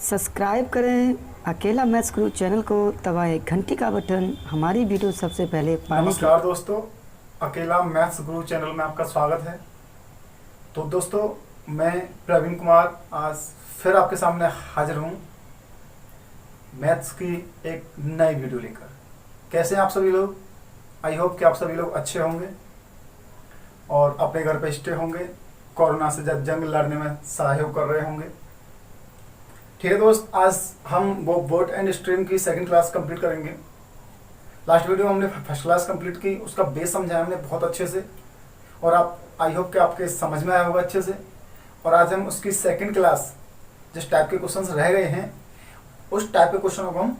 Subscribe करें अकेला maths गुरु channel को, दबाएं घंटी का बटन हमारी वीडियो सबसे पहले पाने के। नमस्कार दोस्तों, अकेला मैथ्स गुरु चैनल में आपका स्वागत है। तो दोस्तों, मैं प्रवीण कुमार आज फिर आपके सामने हाजिर हूँ मैथ्स की एक नई वीडियो लेकर। कैसे हैं आप सभी लोग? आई होप कि आप सभी लोग अच्छे होंगे और अपने घर पे स्टे होंगे, कोरोना से जंग लड़ने में सहयोग कर रहे होंगे। ठीक है दोस्त, आज हम वो बोट एंड स्ट्रीम की सेकंड क्लास कंप्लीट करेंगे। लास्ट वीडियो में हमने फर्स्ट क्लास कंप्लीट की, उसका बेस समझाया हमने बहुत अच्छे से और आप आई होप कि आपके समझ में आया होगा अच्छे से। और आज हम उसकी सेकंड क्लास जिस टाइप के क्वेश्चंस रह गए हैं उस टाइप के क्वेश्चनों को हम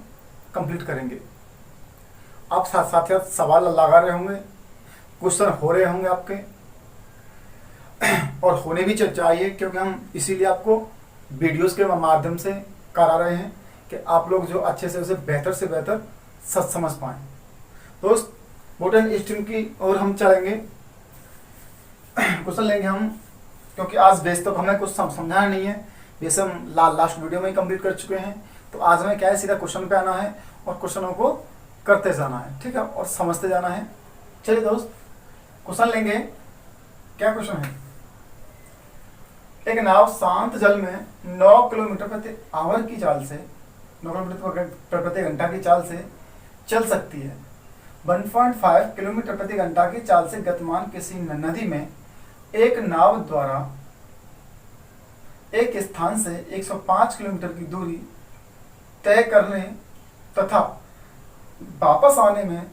कंप्लीट करेंगे। आप साथ साथ सवाल लगा रहे होंगे, क्वेश्चन हो रहे होंगे आपके और होने भी चाहिए, क्योंकि हम इसीलिए आपको वीडियोस के माध्यम से करा रहे हैं कि आप लोग जो अच्छे से उसे बेहतर से बेहतर समझ पाएं। दोस्त, बोट एंड स्ट्रीम की और हम चलेंगे, क्वेश्चन लेंगे हम, क्योंकि आज बेस तक हमें कुछ समझाना नहीं है। बेस हम लास्ट वीडियो में ही कंप्लीट कर चुके हैं। तो आज हमें क्या है, सीधा क्वेश्चन पे आना है और क्वेश्चनों को करते जाना है, ठीक है, और समझते जाना है। चलिए दोस्त, क्वेश्चन लेंगे। क्या क्वेश्चन है? एक नाव शांत जल में 9 किलोमीटर प्रति आवर की चाल से 9 किलोमीटर प्रति घंटा की चाल से चल सकती है। 1.5 किलोमीटर प्रति घंटा की चाल से गतिमान किसी नदी में एक नाव द्वारा एक स्थान से 105 किलोमीटर की दूरी तय करने तथा वापस आने में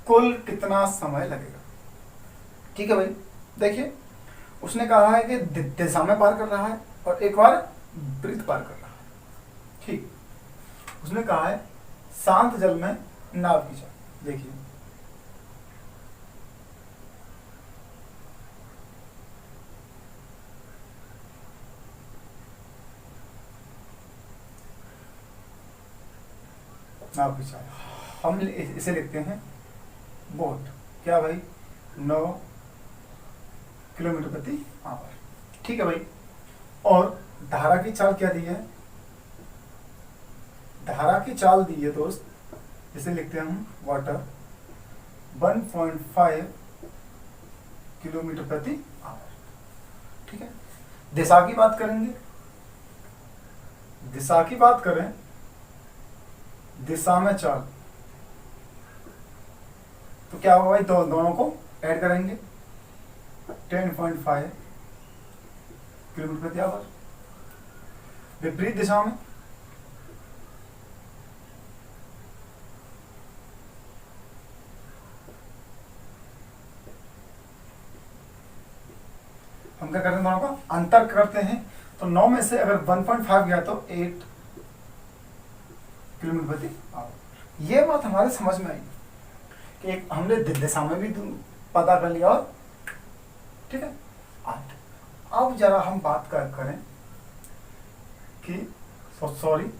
कुल कितना समय लगेगा? ठीक है भाई, देखिए उसने कहा है कि दिशा में पार कर रहा है और एक बार वृत्त पार कर रहा है। ठीक, उसने कहा है शांत जल में नाव की चाल। देखिए नाव की चाल, हम इसे लिखते हैं बोट। क्या भाई? 9 किलोमीटर प्रति आवर। ठीक है भाई। और धारा की चाल क्या दी है? धारा की चाल दी है दोस्त, इसे लिखते हैं हम वाटर, 1.5 किलोमीटर प्रति आवर। ठीक है। दिशा की बात करेंगे, दिशा की बात करें, दिशा में चाल, तो क्या होगा भाई? दोनों को ऐड करेंगे, 10.5 किलोमीटर प्रति आवर। विपरीत दिशा में हम क्या करते हैं? दोनों का अंतर करते हैं। तो 9 में से अगर 1.5 गया तो 8 किलोमीटर प्रति आवर। ये बात हमारे समझ में आई कि एक हमने दिशा में भी पता कर लिया और ठीक है। अब जरा हम बात करें कि सॉरी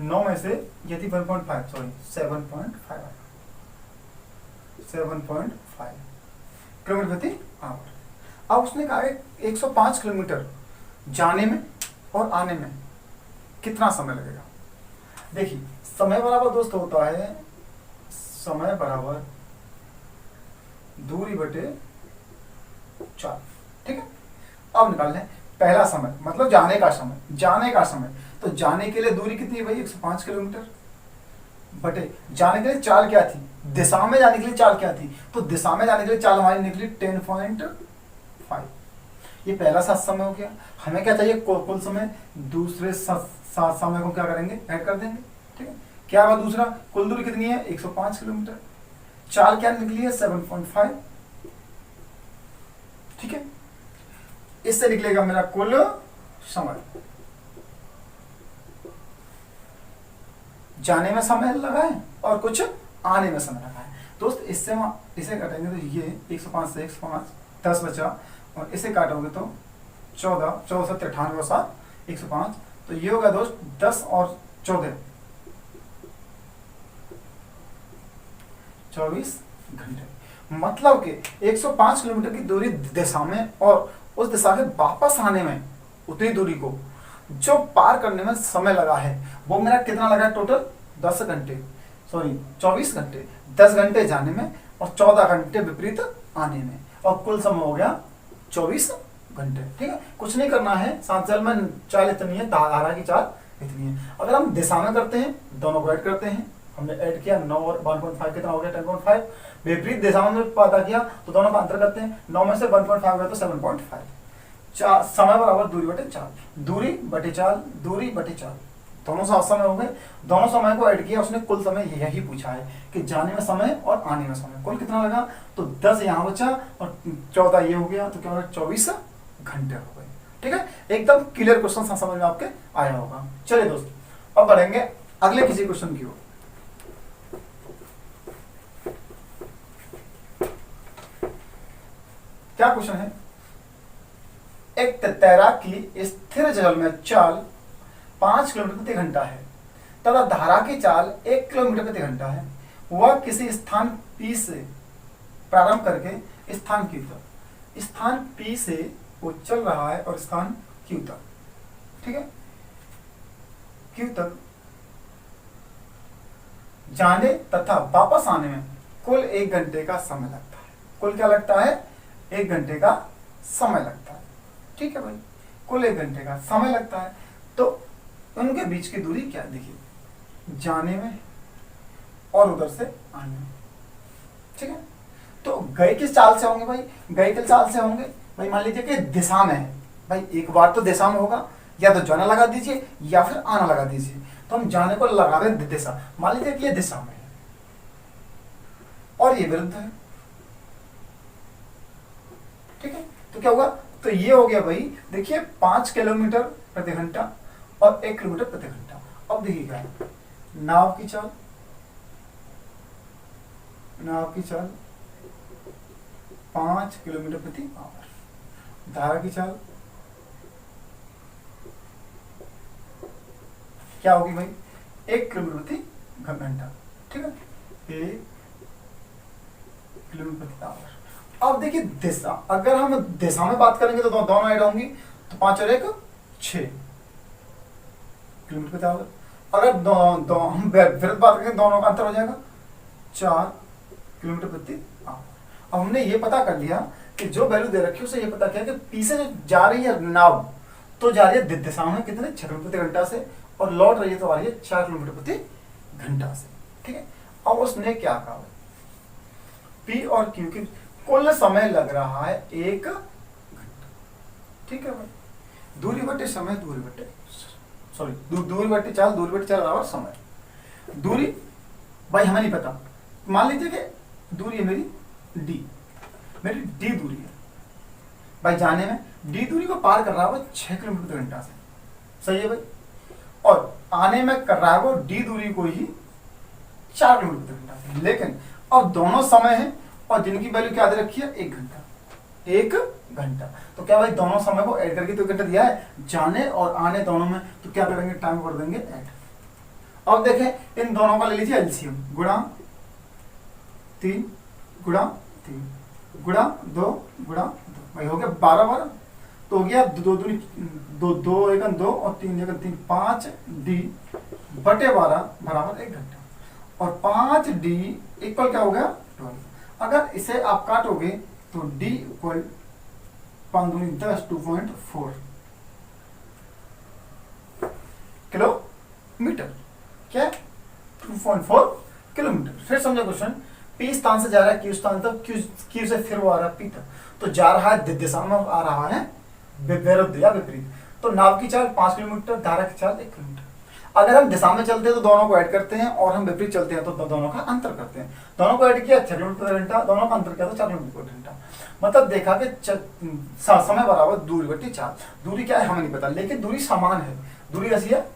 9 में से यदि 1.5 सॉरी 7.5 किलोमीटर प्रति आवर। अब उसने कहा है 105 किलोमीटर जाने में और आने में कितना समय लगेगा? देखिए, समय बराबर दोस्त होता है समय बराबर दूरी बटे 4। ठीक है। अब निकाल लें पहला समय, मतलब जाने का समय। जाने का समय तो जाने के लिए दूरी कितनी है भाई? 105 किलोमीटर बटे जाने के लिए चाल क्या थी? दिशा में जाने के लिए चाल क्या थी? तो दिशा में जाने के लिए चाल हमारी निकली 10.5। ये पहला सात समय हो गया। हमें क्या चाहिए? कुल समय। दूसरे सात समय को क्या करेंगे? ऐड कर देंगे। ठीक है। क्या हुआ दूसरा? कुल दूरी कितनी है? 105 किलोमीटर। चाल क्या निकली है? 7.5। ठीक है। इससे निकलेगा मेरा कुल समय। जाने में समय लगा है और कुछ आने में समय लगा है। दोस्त, इससे हम इसे काटेंगे तो ये 105 से 105 10 बचा, और इसे काटोगे तो 14 से 98 और 7 105। तो ये होगा दोस्त 10 और 14 24 घंटे। मतलब कि 105 किलोमीटर की दूरी दिशा में और उस दिशा के वापस आने में उतनी दूरी को जो पार करने में समय लगा है वो मेरा कितना लगा है टोटल 10 घंटे, सॉरी 24 घंटे, 10 घंटे जाने में और 14 घंटे विपरीत आने में, और कुल समय हो गया 24 घंटे। ठीक है, कुछ नहीं करना है, सांचल में चाल इतनी है, धारा की चाल इतनी है। अगर हम दिशा में करते हैं, दोनों को ऐड करते हैं, हमने ऐड किया 9 और 1.5 कितना हो गया 10.5, विपरीत दिशा में पता किया तो दोनों का अंतर करते हैं, 9 में से 1.5 गया तो 7.5। समय बराबर दूरी बटे चाल, दूरी बटे चाल, दूरी बटे चाल, दोनों साथ समय हो गए। दोनों समय को ऐड किया, उसने कुल समय यही पूछा है कि जाने में समय और आने में समय कुल कितना लगा, तो 10 यहाँ बचा और 14 ये हो गया, तो क्या होगा 24 घंटे हो गए। ठीक है, एकदम क्लियर क्वेश्चन समझ में आपके आया होगा। चलिए दोस्तों, अब बढ़ेंगे अगले किसी क्वेश्चन की ओर। क्या क्वेश्चन है, एक तैराक की स्थिर जल में चाल 5 किलोमीटर प्रति घंटा है तथा धारा की चाल 1 किलोमीटर प्रति घंटा है। वह किसी स्थान P से प्रारंभ करके स्थान Q तक, स्थान P से वो चल रहा है और स्थान Q तक, ठीक है, Q तक जाने तथा वापस आने में कुल 1 घंटे का समय लगता है। कुल क्या लगता है, 1 घंटे का समय लगता है। ठीक है भाई, कुल 1 घंटे का समय लगता है। तो उनके बीच की दूरी क्या, देखिए, जाने में और उधर से आने में। ठीक है, तो गए किस चाल से होंगे भाई, गए किस चाल से होंगे भाई, मान लीजिए कि दिशा में है भाई, एक बार तो दिशा में होगा, या तो जाना लगा दीजिए या फिर आना लगा दीजिए। तो हम जाने को लगा रहे हैं दिशा, मान लीजिए कि ये दिशा में है और ये विरुद्ध है। ठीक है, तो क्या होगा, तो ये हो गया भाई, देखिए 5 किलोमीटर प्रति घंटा और 1 किलोमीटर प्रति घंटा। अब देखिए क्या है, नाव की चाल, नाव की चाल 5 किलोमीटर प्रति आवर, धारा की चाल क्या होगी भाई, 1 किलोमीटर प्रति घंटा। ठीक है, 1 किलोमीटर प्रति आवर। अब देखिए दिशा, अगर हम दिशा में बात करेंगे तो दोनों ऐड होंगी, तो 5 और 1 6 किलोमीटर प्रति आवर। अगर हम विरुद्ध बात करेंगे, दोनों का अंतर हो जाएगा 4 किलोमीटर प्रति आवर। अब हमने ये पता कर लिया कि जो वैल्यू दे रखी है उसे ये पता किया कि पी से जो जा रही है नाव, तो जा रही है दिशा में कितने 6 किलोमीटर प्रति घंटा से, और लौट रही है तो आ रही है 4 किलोमीटर प्रति घंटा से। ठीक है, अब उसने क्या कहा, पी और क्यू की कुल समय लग रहा है 1 घंटा। ठीक है भाई, दूरी बटे समय, दूरी बटे सॉरी दूरी बटे चाल, दूरी बटे चाल बराबर समय। दूरी भाई हमें नहीं पता, मान लीजिए कि दूरी है मेरी डी, मेरी डी दूरी है भाई, जाने में डी दूरी को पार कर रहा है 6 किलोमीटर प्रति घंटा से, सही है भाई, और आने में कर रहा है वो डी दूरी को ही 4 किलोमीटर प्रति घंटा से। लेकिन अब दोनों समय है और जिनकी वैल्यू क्या दे रखी है, 1 घंटा, 1 घंटा। तो क्या भाई दोनों समय को ऐड करके तो 1 घंटा दिया है, जाने और आने दोनों में, तो क्या करेंगे, टाइम कर देंगे ऐड। अब देखें इन दोनों का ले लीजिए एलसीएम, गुणा 3 गुणा 3 गुणा 2 गुणा 2 भाई हो गया 12 तो हो गया 2 दूनी 2 1 2 और 3 1 3 5 डी बटे 12 बराबर 1 घंटा, और 5 डी इक्वल क्या हो गया 12। अगर इसे आप काटोगे तो डी इक्वल 5 दूनी 10 2.4 किलोमीटर, क्या 2.4 किलोमीटर। फिर समझो क्वेश्चन, पी स्थान से जा रहा है क्यू स्थान तक, क्यू से फिर वो आ रहा है पी तक, तो जा रहा है दिशा में, आ रहा है विरुद्ध या विपरीत। तो नाव की चाल 5 किलोमीटर, धारा की चाल 1 किलोमीटर। अगर हम दिशा में चलते हैं तो दोनों को ऐड करते हैं, और हम विपरीत चलते हैं तो दोनों का अंतर करते हैं। दोनों को ऐड किया 6 किलोमीटर प्रति घंटा, दोनों का अंतर किया तो 4 किलोमीटर प्रति घंटा। मतलब देखा कि समय बराबर दूरी बटी चाल। दूरी क्या है हमें नहीं पता, लेकिन दूरी समान है, दूरी कैसी है,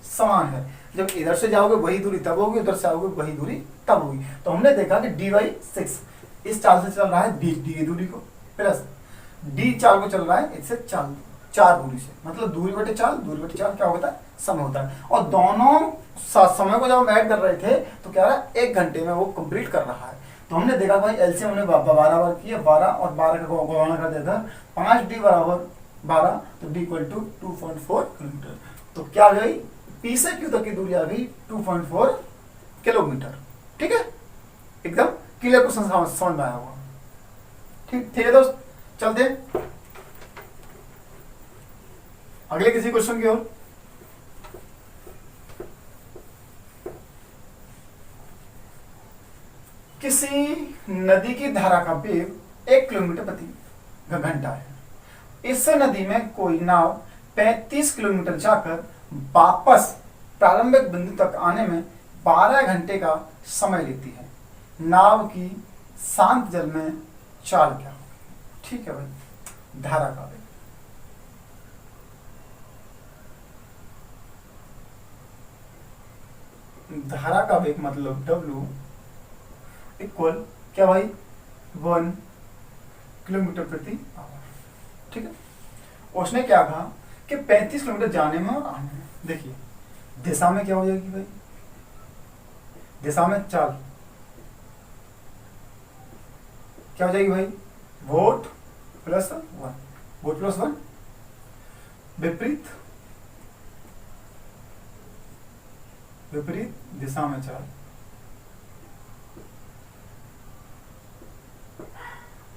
समान है। जब इधर से जाओगे वही दूरी तब होगी, उधर से आओगे वही दूरी तब होगी। तो हमने देखा कि dy/6 इस चाल से चल रहा है डी दूरी को, प्लस डी चाल को चल रहा है इससे 4 दूरी से, मतलब दूरी बटे चाल क्या होता है, समय होता है। और दोनों समय को जब हम ऐड कर रहे थे तो क्या रहा है, 1 घंटे में वो कंप्लीट कर रहा है। तो हमने देखा भाई एलसीएम हमने 12 बार किया, 12 और 12 का गुणा कर देता 5 डी बराबर 12, तो d इक्वल टू 2.4 किलोमीटर। तो क्या आ गई, P से Q तक की दूरी आ गई 2.4 किलोमीटर। ठीक है, एकदम क्लियर क्वेश्चन समझ में आया होगा। ठीक है दोस्त, चलते हैं अगले किसी क्वेश्चन की ओर। किसी नदी की धारा का वेग 1 किलोमीटर प्रति घंटा है। इस नदी में कोई नाव 35 किलोमीटर जाकर वापस प्रारंभिक बिंदु तक आने में 12 घंटे का समय लेती है। नाव की शांत जल में चाल क्या होगी? ठीक है भाई, धारा का वेग। धारा का वेग मतलब W इक्वल क्या भाई, 1 किलोमीटर प्रति आवर। ठीक है, उसने क्या कहा कि 35 किलोमीटर जाने में और आने में। देखिए दिशा में क्या हो जाएगी भाई, दिशा में चाल क्या हो जाएगी भाई, वोट प्लस 1, वोट प्लस 1। विपरीत विपरीत दिशा में चाल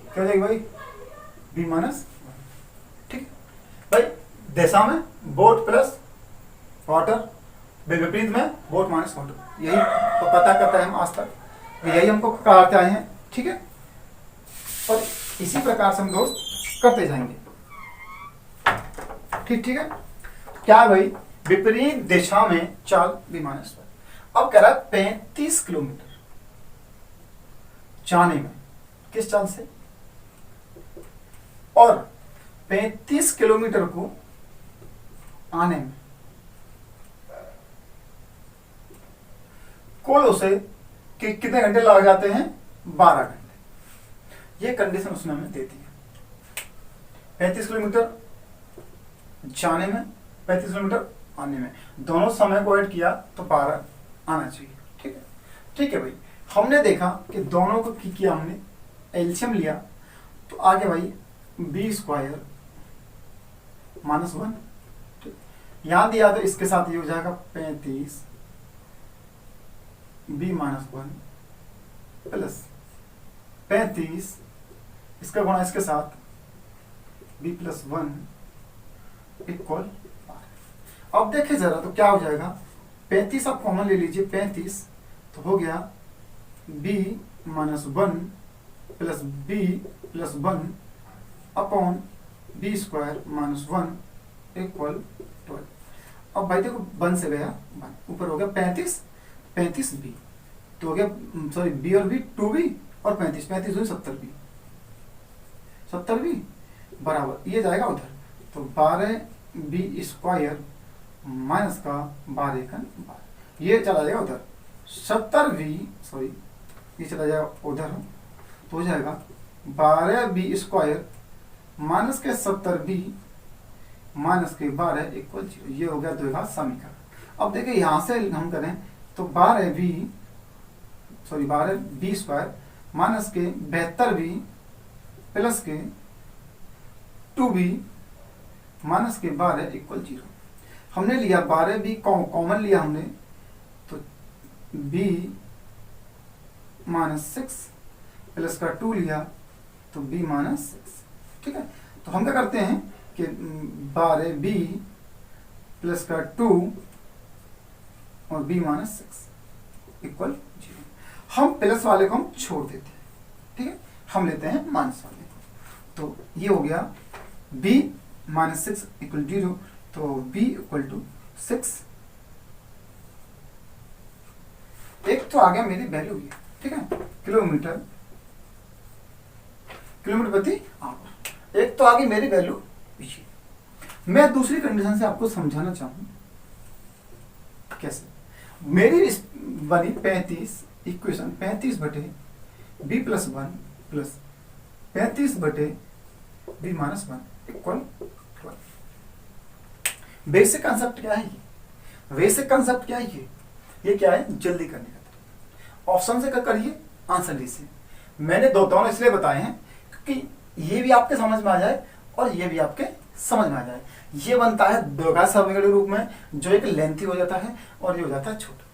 क्या हो जाएगी भाई, बी माइनस। ठीक है भाई, दिशा में बोट प्लस वाटर, विपरीत में बोट माइनस वाटर, यही तो पता करता है हम आज तक, यही हमको कराते आए हैं। ठीक है, और इसी प्रकार से हम दोस्त करते जाएंगे। ठीक है, क्या है भाई, विपरीत दिशा में चाल बी माइनस वाटर। अब कह रहा है 35 किलोमीटर जाने में किस चाल से, और 35 किलोमीटर को आने में कुल उसे कितने घंटे लग जाते हैं, 12 घंटे। ये कंडीशन उसने हमें दे दी है। 35 किलोमीटर जाने में, 35 किलोमीटर आने में, दोनों समय को ऐड किया तो 12 आना चाहिए। ठीक है, ठीक है भाई, हमने देखा कि दोनों को किया, हमने एलसीएम लिया तो आगे भाई बी स्क्वायर माइनस 1, यहां दिया तो इसके साथ ये हो जाएगा 35 बी माइनस 1 प्लस 35 इसका गुणा इसके साथ बी प्लस 1 इक्वल। अब देखिए जरा तो क्या हो जाएगा, 35 आप कॉमन ले लीजिए, 35 तो हो गया B minus 1 plus B plus 1 upon B square minus 1 equal 12। अब भाई देखो 1 से गया 1, ऊपर हो गया 35 बी, तो हो गया सॉरी बी और बी 2b और 35 हुई 70 बी बराबर ये जाएगा उधर, तो 12 बी स्क्वायर माइनस का 12 का 12, ये चला जाएगा उधर 70 बी, सॉरी ये चला जाएगा उधर, तो हो जाएगा 12 बी स्क्वायर माइनस के 70 बी माइनस के 12 इक्वल 0। ये हो गया द्विघात समीकरण। अब देखिए यहां से हम करें तो 12 बी स्क्वायर माइनस के 72 बी प्लस के 2b माइनस के 12 इक्वल 0। हमने लिया 12 बी कॉमन लिया हमने, तो b माइनस 6 प्लस का 2 लिया तो b माइनस 6। ठीक है, तो हम क्या करते हैं कि 12 बी प्लस का 2 और b माइनस 6 इक्वल 0। हम प्लस वाले को हम छोड़ देते हैं। ठीक है, हम लेते हैं माइनस वाले को, तो ये हो गया b माइनस 6 इक्वल 0, तो b इक्वल टू 6। एक तो आ गया मेरी वैल्यू ये, ठीक है, किलोमीटर प्रति आवर। एक तो आ गई मेरी वैल्यू। मैं दूसरी कंडीशन से आपको समझाना चाहूं कैसे। मेरी बनी 35 इक्वेशन 35 बटे बी प्लस 1 प्लस 35 बटे B minus 1 equal 12। Basic concept क्या है ये? बेसिक कंसेप्ट क्या है ये क्या है? जल्दी करने का तरीका। ऑप्शन से करिए, आंसर लीजिए। मैंने दोनों इसलिए बताए हैं क्योंकि ये भी आपके समझ में आ जाए और ये भी आपके समझ में आ जाए। ये बनता है द्विघात समीकरण के रूप में, जो एक लेंथी हो जाता है और ये हो जाता है छोटा।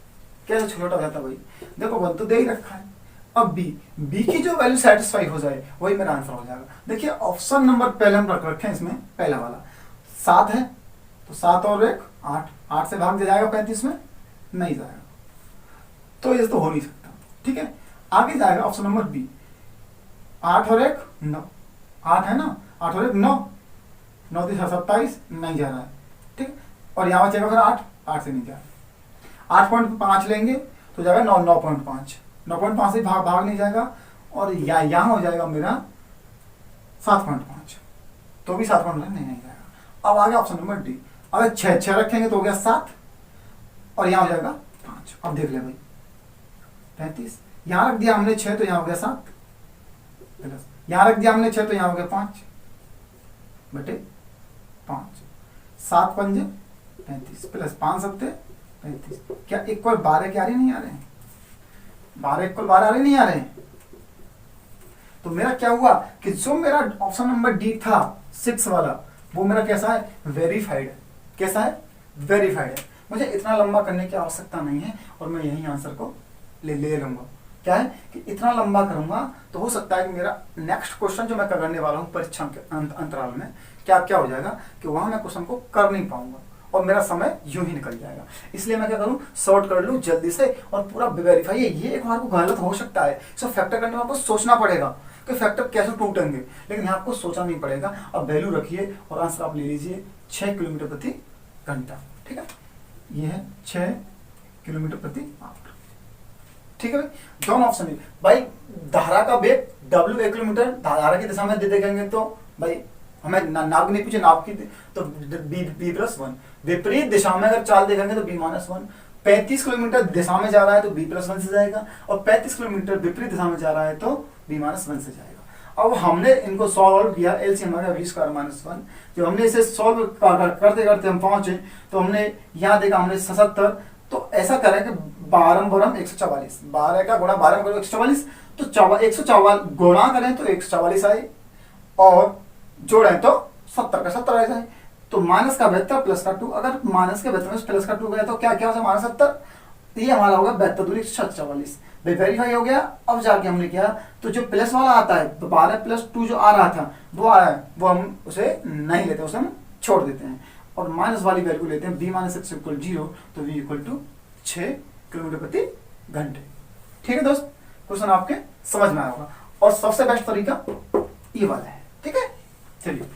कैसे छोटा हो जाता है भाई, देखो वन तो दे ही रखा है। अब बी की जो वैल्यू सेटिस्फाई हो जाए वही मेरा आंसर हो जाएगा। देखिए ऑप्शन नंबर पहले हम रख रखे हैं, इसमें पहला वाला 7 है, तो 7 और 1 8, 8 से भाग दिया जाएगा 35 में, नहीं जाएगा, तो ये तो हो नहीं सकता। ठीक है, आगे जाएगा ऑप्शन नंबर बी, 8 और 1 9, 8 है ना, 8 और 1 9, 9 3 27, नहीं जा रहा है। ठीक, और यहाँ बचेगा फिर 8, 8 से नहीं जा रहा। 8.5 लेंगे तो जाएगा 9.5, 9.5 से भाग नहीं जाएगा, और यहाँ हो जाएगा मेरा 7.5, तो भी 7.5 नहीं जाएगा। अब आ गया ऑप्शन नंबर डी, अगर 6 रखेंगे तो हो गया 7, और यहाँ हो जाएगा 5। अब देख ले भाई 35, यहाँ रख दिया हमने 6 तो यहाँ हो गया 7, प्लस यहाँ रख दिया हमने 6 तो यहाँ हो गया 5 बटे 5, 7 पंजे 35 प्लस 5 सत्ते 35। क्या इक्वल 12 के आ रहे नहीं आ रहे हैं, 12 इक्वल 12 आ रहे नहीं आ रहे हैं। तो मेरा क्या हुआ कि जो मेरा ऑप्शन नंबर डी था 6 वाला, वो मेरा कैसा है, वेरीफाइड है। कैसा है, वेरीफाइड है। मुझे इतना लंबा करने की आवश्यकता नहीं है, और मैं यही आंसर को ले लूंगा। क्या है कि इतना लंबा करूंगा तो हो सकता है कि मेरा नेक्स्ट क्वेश्चन जो मैं करने वाला हूँ परीक्षा के अंतराल में, क्या क्या हो जाएगा कि वहां मैं क्वेश्चन को कर नहीं पाऊंगा और मेरा समय यूं ही निकल जाएगा। इसलिए मैं क्या करूं, शॉर्ट कर लूं जल्दी से और पूरा वेरीफाई है। ये एक बार को गलत हो सकता है, इसको फैक्टर करने में आपको सोचना पड़ेगा कि फैक्टर कैसे टूटेंगे, लेकिन यहाँ आपको सोचना नहीं पड़ेगा। अब वैल्यू रखिए और आंसर आप ले लीजिए 6 किलोमीटर प्रति घंटा। ठीक है, ये है 6 किलोमीटर प्रति आवर। ठीक है भाई, दोनों ऑप्शन है भाई। धारा का वेग W 1 किलोमीटर धारा की दिशा में दे देंगे तो भाई हमें नाप नहीं पूछे, नाप की तो B+1। विपरीत दिशा में अगर चाल देखेंगे तो B-1। 35 किलोमीटर दिशा में जा रहा है तो B+1 से जाएगा, और 35 किलोमीटर विपरीत दिशा में जा रहा है तो B-1 से जाएगा। अब हमने इनको सॉल्व किया, LCM हमारा V²-1। जब हमने इसे सॉल्व करते करते हम पहुंचे तो हमने यहाँ देखा, हमने 77। तो ऐसा करें कि 12 144, 12 का गुणा 12 करो 144, तो 144 गुणा करें तो 144 आए, और जोड़ें तो 70 का 70 आ जाए। तो माइनस का 72 प्लस का 2, अगर माइनस के 72 में प्लस का 2 गया तो क्या क्या हो जाए, -70। ये हमारा होगा 72 दूरी 144, वेरीफाई हो गया। अब जाके हमने किया तो जो प्लस वाला आता है, 12 + 2 जो आ रहा था वो आया है, वो हम उसे नहीं लेते, उसे हम छोड़ देते हैं और माइनस वाली वैल्यू लेते हैं। B-6 = 0, तो V = 6 किलोमीटर प्रति घंटे। ठीक है दोस्त, क्वेश्चन आपके समझ में आया होगा, और सबसे बेस्ट तरीका ये वाला है। ठीक है, चलिए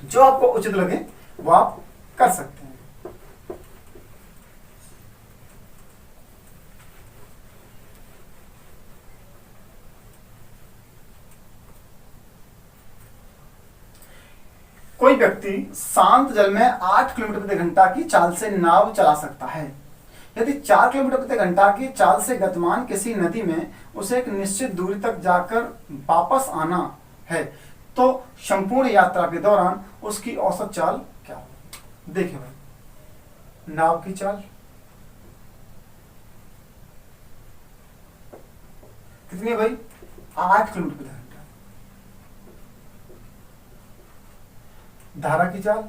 जो आपको उचित लगे वो आप कर सकते हैं। कोई व्यक्ति शांत जल में 8 किलोमीटर प्रति घंटा की चाल से नाव चला सकता है। यदि 4 किलोमीटर प्रति घंटा की चाल से गतिमान किसी नदी में उसे एक निश्चित दूरी तक जाकर वापस आना है, तो संपूर्ण यात्रा के दौरान उसकी औसत चाल क्या होगी। देखिए भाई, नाव की चाल कितनी है भाई, 8 किलोमीटर प्रति घंटा। धारा की चाल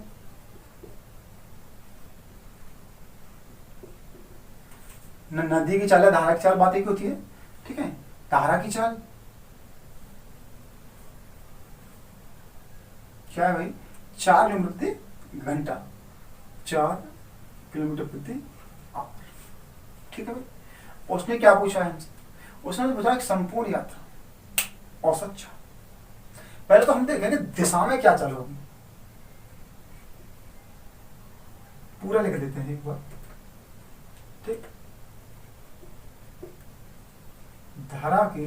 नदी की चाल है, धारा की चाल बात एक होती है। ठीक है, धारा की चाल क्या है भाई, 4 किलोमीटर प्रति घंटा, 4 किलोमीटर प्रति आवर। ठीक है भाई, उसने क्या पूछा है, उसने पूछा एक संपूर्ण यात्रा औसत चाल। पहले तो हम देखेंगे दिशा में क्या चाल होगी, पूरा लिख देते हैं एक बार। ठीक, धारा की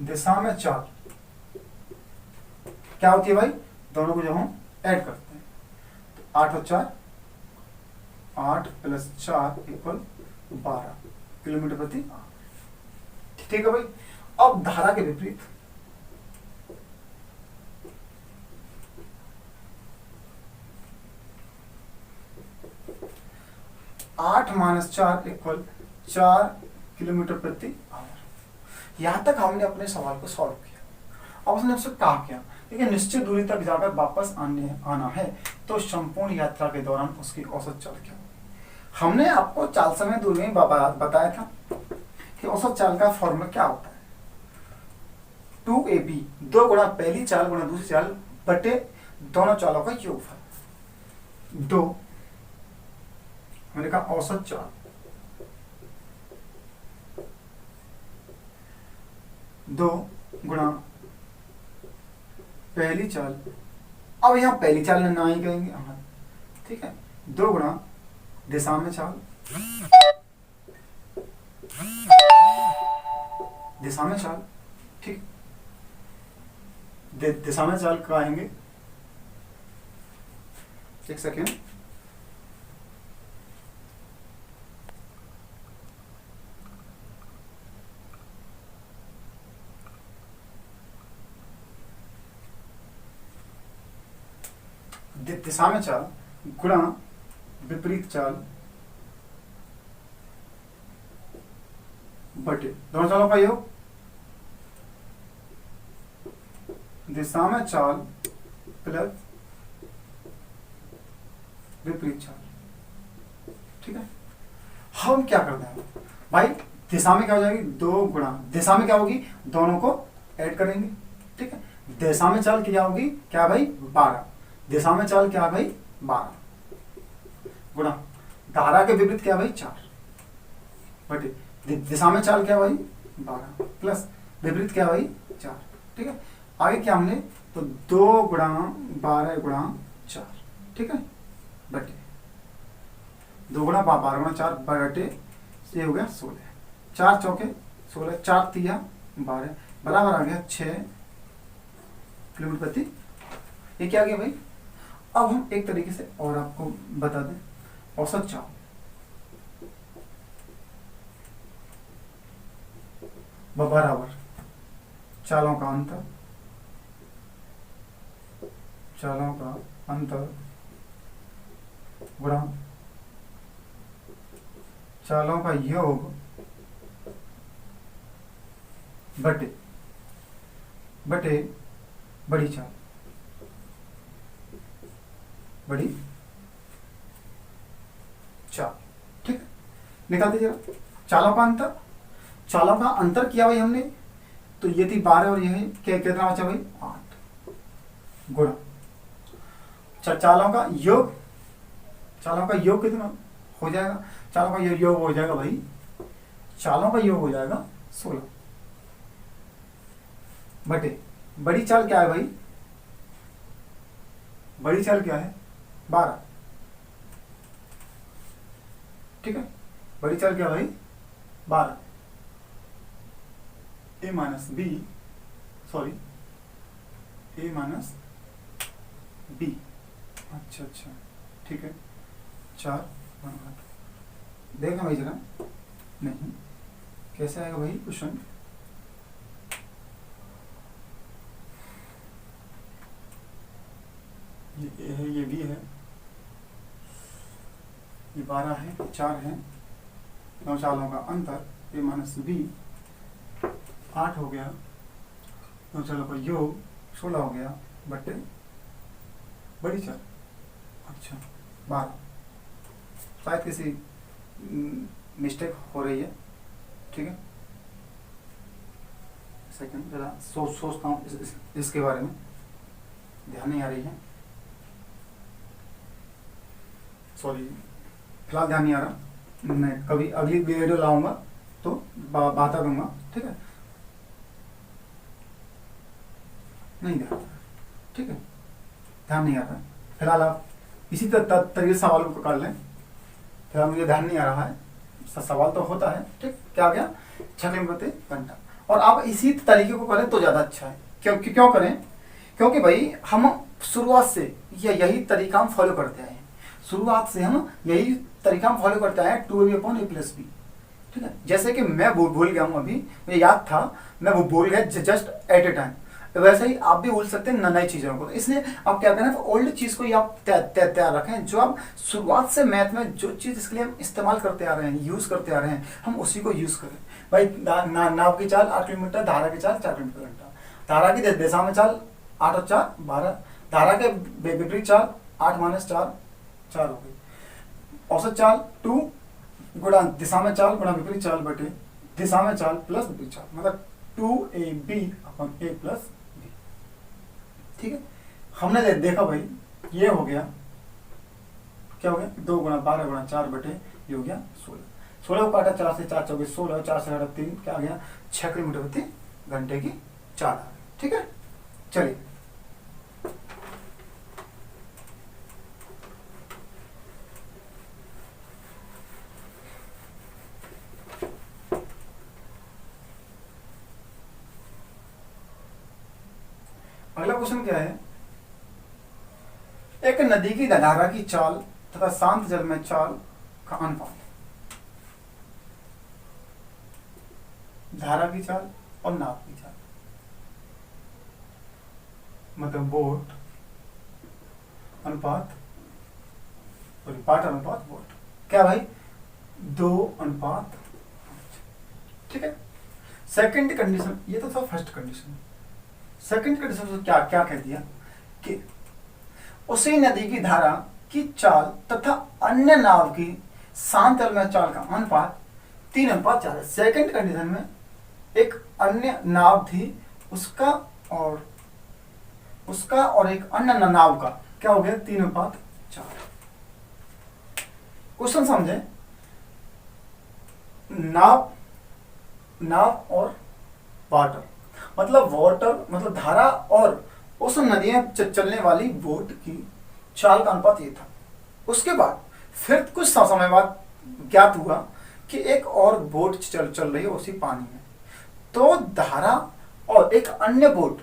दिशा में चाल क्या होती है भाई, दोनों को जब हम ऐड करते हैं तो 8 और 4, 8 + 4 = 12 किलोमीटर प्रति आवर। ठीक है भाई, अब धारा के विपरीत 8 - 4 = 4 किलोमीटर प्रति आवर। यहां तक हमने अपने सवाल को सॉल्व किया। अब उसने हमसे कहा क्या ठीक है, निश्चित दूरी तक जाकर वापस आना है तो संपूर्ण यात्रा के दौरान उसकी औसत चाल क्या होगी। हमने आपको चाल समय दूरी में बताया था कि औसत चाल का फॉर्मूला क्या होता है, 2ab 2 गुणा पहली चाल गुणा दूसरी चाल बटे दोनों चालों का योगफल। 2 हमने कहा औसत चाल, 2 गुणा पहली चाल, अब यहां पहली चाल ना ही कहेंगे, हाँ ठीक है, 2 गुणा दिशा में चाल, दिशा में चाल, ठीक, दिशा में चाल का आएंगे, एक सेकेंड, दिशा में चाल गुणा विपरीत चाल बटे दोनों चालों का योग, दिशा में चाल प्लस विपरीत चाल, ठीक है। हम क्या करते हैं भाई, दिशा में क्या हो जाएगी 2 गुणा, दिशा में क्या होगी दोनों को ऐड करेंगे, ठीक है। दिशा में चाल क्या होगी, क्या भाई 12, दिशा में चाल क्या भाई 12 गुणा धारा के विपरीत क्या भाई 4 बटे दिशा में चाल क्या भाई 12 प्लस विपरीत क्या भाई 4, ठीक है। आगे क्या हमने तो 2 गुणा 12 गुणा 4, ठीक है, बटे 2 गुणा 12 गुणा 4 बटे ये हो गया 16, 4 चौके 16, 4 तिया 12 बराबर आ गया 6 किलोमीटर प्रति, ये क्या आ गया भाई। अब हम एक तरीके से और आपको बता दें, औसत चाल बराबर चालों का अंतर, चालों का अंतर गुणा चालों का योग बटे बटे बड़ी चाल, बड़ी चाल, ठीक है। निकाल दीजिए चालों का अंतर, चालों का अंतर किया भाई हमने, तो ये थी 12 और ये है कितना बचा भाई 8 गुणा चालों का योग, चालों का योग कितना हो जाएगा, चालों का योग हो जाएगा भाई, चालों का योग हो जाएगा 16 बटे बड़ी चाल क्या है भाई, बड़ी चाल क्या है 12, ठीक है, बड़ी चाल क्या भाई 12, ए माइनस बी, सॉरी ए माइनस बी, अच्छा अच्छा ठीक है, 4 देखना भाई जरा, नहीं कैसे आएगा भाई क्वेश्चन, ये ए है ये बी है, ये 12 है 4 है, 9 चालों का अंतर ए माइनस बी 8 हो गया, 9 चालों का योग 16 हो गया बटे बड़ी चाल, अच्छा 12, शायद किसी मिस्टेक हो रही है, ठीक है, सेकंड जरा सोचता हूँ इसके बारे में, ध्यान नहीं आ रही है, सॉरी फिलहाल ध्यान नहीं आ रहा, मैं कभी अगली वीडियो लाऊंगा तो बता दूंगा, ठीक है, नहीं ध्यान, ठीक है, ध्यान नहीं आ रहा है फिलहाल, आप इसी तरीके से सवाल को कर लें, फिलहाल मुझे ध्यान नहीं आ रहा है, सवाल तो होता है, ठीक, क्या आ गया 6 किलोमीटर प्रति घंटा, और आप इसी तरीके को करें तो ज़्यादा अच्छा है, क्यों करें, क्योंकि भाई हम शुरुआत से यही तरीका हम फॉलो करते आए हैं, शुरुआत से हम यही तरीका हम फॉलो करते आए हैं, 2ab/a + b, ठीक है। जैसे कि मैं भूल गया हूँ, अभी मुझे याद था, मैं वो भूल गया जस्ट एट ए टाइम, वैसे ही आप भी भूल सकते हैं नई चीज़ों को, इसलिए आप क्या करें, ओल्ड चीज़ को ही आप तैयार रखें, जो आप शुरुआत से मैथ में जो चीज़ इसके लिए हम इस्तेमाल करते आ रहे हैं, यूज़ करते आ रहे हैं, हम उसी को यूज़ करें भाई। नाव की चाल 8 किलोमीटर, धारा की चाल 4 किलोमीटर घंटा, धारा की दिशा में चाल 8 और 4 12। धारा के विपरीत चाल 8 माइनस 4 4 हो गई। औसत चाल 2 गुणा दिशा में चाल गुणा विपरीत चाल बटे दिशा में चाल प्लस विपरीत चाल, मतलब 2ab upon a plus b। ठीक है, हमने देखा भाई ये हो गया, क्या हो गया 2 गुणा 12 गुणा 4 बटे ये हो गया 16। 16 को काटा 4 से 4 24 16, 4 से घटा 3 क्या आ गया 6 किलोमीटर प्रति घंटे की चाल। ठीक है, चलिए अगला क्वेश्चन क्या है, एक नदी की धारा की चाल तथा शांत जल में चाल का अनुपात। धारा की चाल और नाव की चाल, मतलब बोट अनुपात पाट अनुपात बोट, क्या भाई 2:5। ठीक है, सेकंड कंडीशन, ये तो था फर्स्ट कंडीशन। सेकंड कंडीशन तो क्या क्या कह दिया कि उसी नदी की धारा की चाल तथा अन्य नाव की शांत जल में चाल का अनुपात 3:4 है। सेकंड कंडीशन में एक अन्य नाव थी, उसका और एक अन्य नाव का क्या हो गया 3:4। क्वेश्चन समझे, नाव और वाटर मतलब धारा और उस नदी में चलने वाली बोट की चाल का अनुपात ये था। उसके बाद फिर कुछ समय बाद ज्ञात हुआ कि एक और बोट चल रही है उसी पानी में, तो धारा और एक अन्य बोट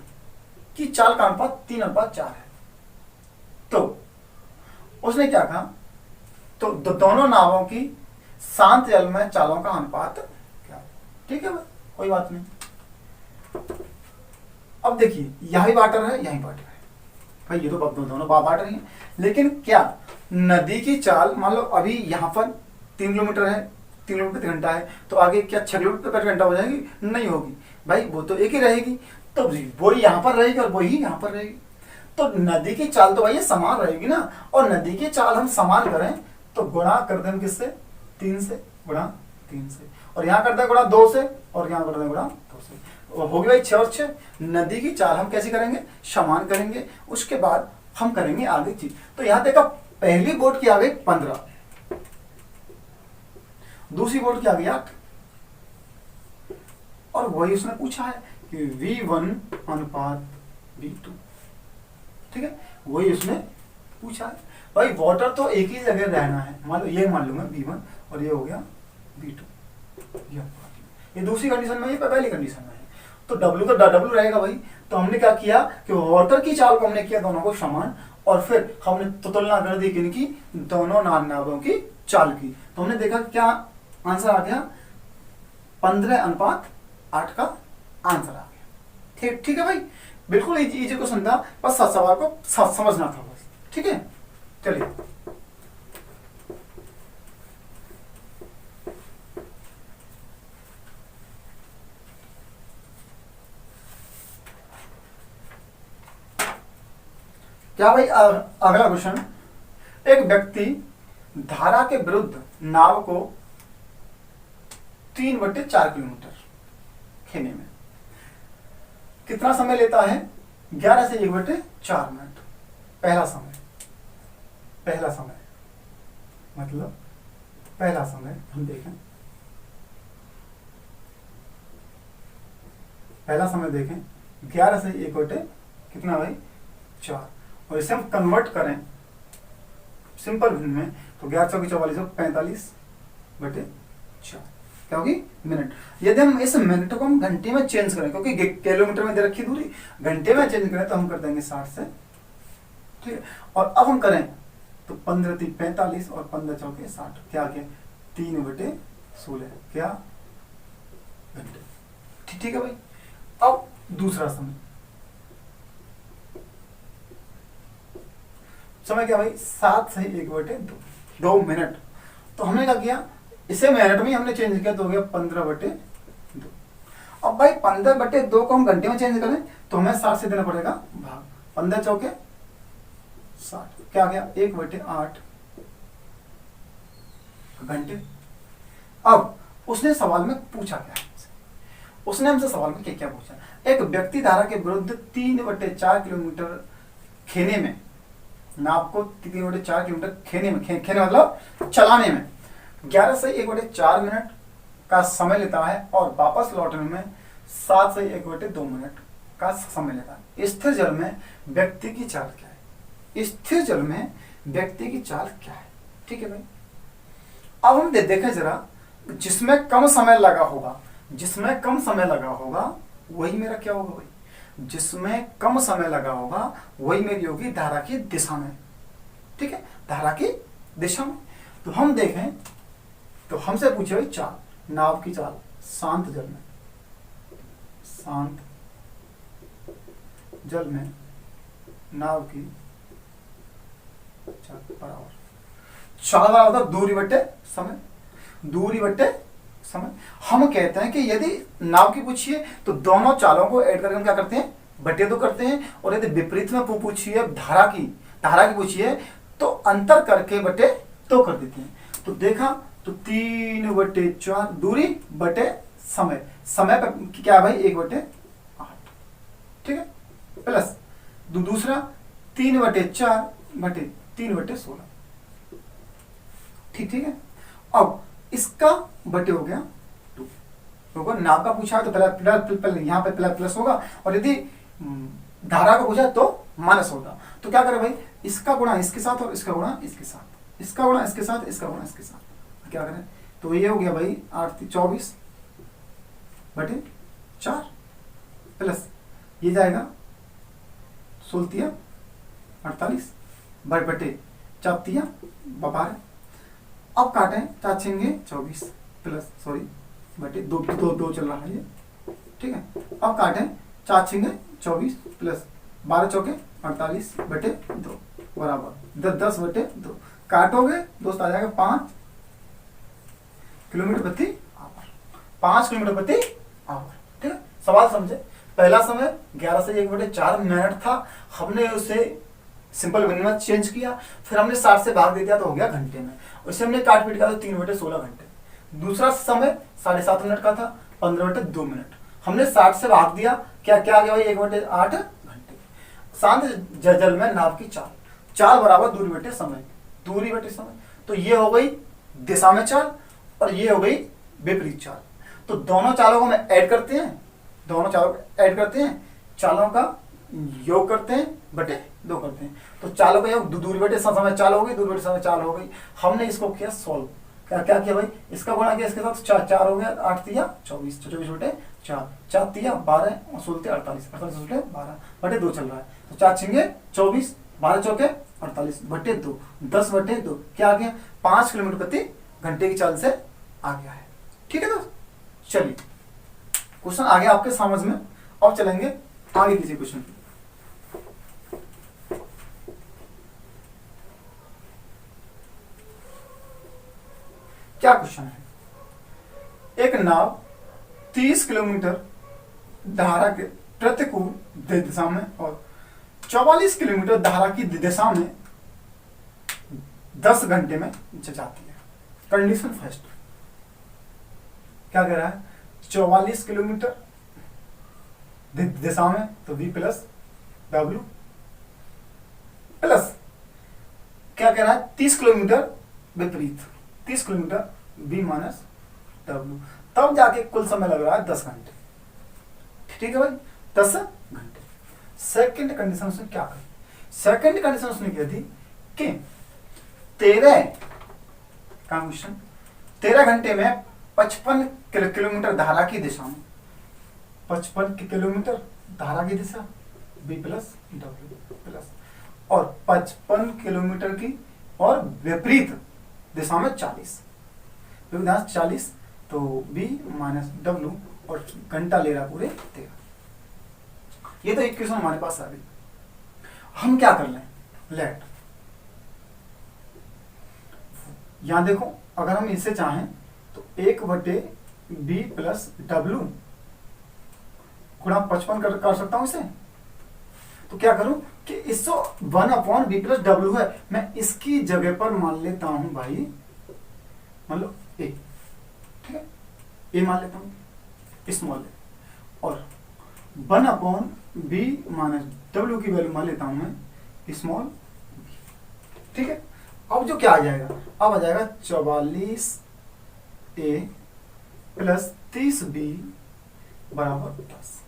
की चाल का अनुपात 3:4 है। तो उसने क्या कहा, तो दोनों नावों की शांत जल में चालों का अनुपात क्या। ठीक है भाई, कोई बात नहीं। अब देखिए यही वाटर है यही वाटर है भाई, ये तो दोनों वाटर ही है, लेकिन क्या नदी की चाल मान लो अभी यहाँ पर 3 किलोमीटर है, 3 किलोमीटर प्रति घंटा है, तो आगे क्या 6 किलोमीटर प्रति घंटा हो जाएगी? नहीं होगी भाई, वो तो एक ही रहेगी। तो वही यहाँ पर रहेगी और वही यहाँ पर रहेगी, तो नदी की चाल तो भाई ये समान रहेगी ना। और नदी की चाल हम समान करें तो गुणा कर दें किससे 3 से, गुणा 3 से, और यहाँ कर दें गुणा 2 से, और यहाँ कर दें गुणा 2 से, होगी भाई 6 और 6। नदी की चाल हम कैसे करेंगे, समान करेंगे। उसके बाद हम करेंगे आगे चीज। तो यहाँ देखा पहली बोट की आ गई 15, दूसरी बोट की आ गई 8, और वही उसने पूछा है कि V1:V2। ठीक है, वही उसने पूछा है भाई। वाटर तो एक ही जगह रहना है, मान लो ये मान लूंगा V1 और ये हो गया V2। ये दूसरी कंडीशन में, ये पहली कंडीशन में है, तो W तो W रहेगा भाई। तो हमने क्या किया कि वाटर की चाल को हमने किया दोनों को समान, और फिर हमने तुलना कर दी किनकी, दोनों नावों की चाल की। तो हमने देखा क्या आंसर आ गया, 15:8 का आंसर आ गया। ठीक है भाई, बिल्कुल इजी क्वेश्चन था, बस सवाल को समझना था बस। ठीक है, चलिए क्या भाई अगला क्वेश्चन, एक व्यक्ति धारा के विरुद्ध नाव को 3/4 किलोमीटर खेने में कितना समय लेता है, 11 से 1/4 मिनट। पहला समय हम देखें, पहला समय देखें 11 से 1 कितना भाई 4, और इसे हम कन्वर्ट करें सिंपल में तो 11 चौकी 44 45/4 क्या होगी मिनट। यदि हम इस मिनट को हम घंटे में चेंज करें, क्योंकि किलोमीटर में दे रखी दूरी, घंटे में चेंज करें तो हम कर देंगे 60 से। ठीक है, और अब हम करें तो 15 3 45 और 15 चौके 60, क्या क्या 3/16 क्या घंटे। ठीक है भाई। अब दूसरा समय क्या भाई 7 से 1/2 2 मिनट। तो हमने क्या किया, इसे मिनट में हमने चेंज किया तो हो गया 15/2। अब भाई 15/2 को हम घंटे में चेंज करें तो हमें 60 से देना पड़ेगा भाग। 15 चौके 60, क्या आ गया 1/8 घंटे। अब उसने सवाल में पूछा क्या है, उसने हमसे सवाल में क्या क्या पूछा। एक व्यक्ति धारा के विरुद्ध 3/4 किलोमीटर खेने में, नाव को 3/4 किलोमीटर खेने में, खेने मतलब चलाने में 11 से 1/4 मिनट का समय लेता है और वापस लौटने में 7 से 1/2 मिनट का समय लेता है। स्थिर जल में व्यक्ति की चाल क्या है? स्थिर जल में व्यक्ति की चाल क्या है? ठीक है भाई। अब हम देखें जरा, जिसमें कम समय लगा होगा, जिसमें कम समय लगा होगा वही मेरा क्या होगा भाई, जिसमें कम समय लगा होगा वही मेरी होगी धारा की दिशा में। ठीक है, धारा की दिशा में। तो हम देखें तो हमसे पूछे भाई चाल, नाव की चाल शांत जल में, शांत जल में नाव की चाल बराबर, चाल बराबर दूरी बट्टे समय, दूरी बट्टे समय। हम कहते हैं कि यदि नाव की पूछिए तो दोनों चालों को ऐड करके हम क्या करते हैं, बटे दो करते हैं। और यदि विपरीत में पूछिए धारा की पूछिए तो अंतर करके बटे दो कर देते हैं। तो देखा तो 3/4 दूरी बटे समय, समय पे क्या है भाई 1/8। ठीक है, प्लस दूसरा 3/4 बटे 3/16। ठीक है। अब इसका बटे हो गया 2, क्योंकि नाव का पूछा है तो पहले यहाँ पे प्लस होगा, और यदि धारा का पूछा तो माइनस होगा। तो क्या करें भाई, इसका गुणा इसके साथ और इसका गुणा इसके साथ, इसका गुणा इसके साथ, इसका गुणा इसके साथ, क्या करें तो ये हो गया भाई 24/4 प्लस ये जाएगा 16×48 बटे 4×12। अब काटें 4×6 = 24 प्लस सॉरी बटे दो चल रहा है ये। ठीक है, अब काटें 4×6 = 24 प्लस 12×4 = 48 बटे 2 बराबर 10/2। काटोगे दोस्त आ जाएगा 5 किलोमीटर प्रति आवर, 5 किलोमीटर प्रति आवर। ठीक है, सवाल समझे। पहला समय 11 से 1/4 मिनट था, हमने उसे सिंपल मीनिंग में चेंज किया, फिर हमने 60 से भाग दे दिया तो हो गया घंटे में, उसे हमने काट पीट किया तो 3/16 घंटे। दूसरा समय 7.5 मिनट का था, 15/2 मिनट, हमने 60 से भाग दिया, क्या क्या आ गया भाई 1/8 घंटे। शांत जल में नाव की चाल, चाल बराबर दूरी बटे समय, दूरी बटे समय। तो ये हो गई दिशा में चाल और ये हो गई विपरीत चाल। तो दोनों चालों को हम ऐड करते हैं, दोनों चालों को ऐड करते हैं, चालों का योग करते हैं बटे 2 करते हैं। तो चालों का योग दूरी बटे समय चाल हो गई, दूरी बटे समय चाल हो गई। हमने इसको किया सॉल्व, क्या क्या किया भाई, इसका गुणा किया इसके साथ 4 हो गया, 8×3 = 24, 24/4, 4×3 = 12 और 16×3 = 48, 48/12 बटे 2 चल रहा है। तो 4×6 = 24, 12×4 = 48 बटे 2, 10/2 क्या आ गया 5 किलोमीटर प्रति घंटे की चाल से आ गया है। ठीक है दोस्त, चलिए क्वेश्चन आ गया आपके समझ में। अब चलेंगे आगे किसी क्वेश्चन। क्या क्वेश्चन है, एक नाव 30 किलोमीटर धारा के प्रतिकूल दिशा में और 44 किलोमीटर धारा की दिशा में 10 घंटे में जाती है। कंडीशन फर्स्ट, क्या कह रहा है 44 किलोमीटर दिशा में तो v + W प्लस क्या कह रहा है 30 किलोमीटर विपरीत, 30 किलोमीटर v - W, तब जाके कुल समय लग रहा है 10 घंटे। ठीक है भाई, 10 घंटे। सेकंड कंडीशन उसने क्या कही, सेकंड कंडीशन उसने क्या थी कि 13 घंटे में 55 किलोमीटर धारा की दिशा में, 55 किलोमीटर धारा की दिशा v + W प्लस और 55 किलोमीटर की और विपरीत दिशा में 40, 40 तो v - W और घंटा ले रहा पूरे 13। ये तो एक क्वेश्चन हमारे पास आ गई। हम क्या कर लें, लेट यहां देखो, अगर हम इसे चाहें तो 1/b + W गुणा 55 कर सकता हूं इसे, तो क्या करूं कि इस 1/b+w है, मैं इसकी जगह पर मान लेता हूं भाई, मान लो ए, ठीक है, ए मान लेता हूं स्मॉल ए, और 1/b-w की वैल्यू मान लेता हूं मैं स्मॉल b, ठीक है। अब जो क्या आ जाएगा, अब आ जाएगा 44a प्लस 30b बराबर 10,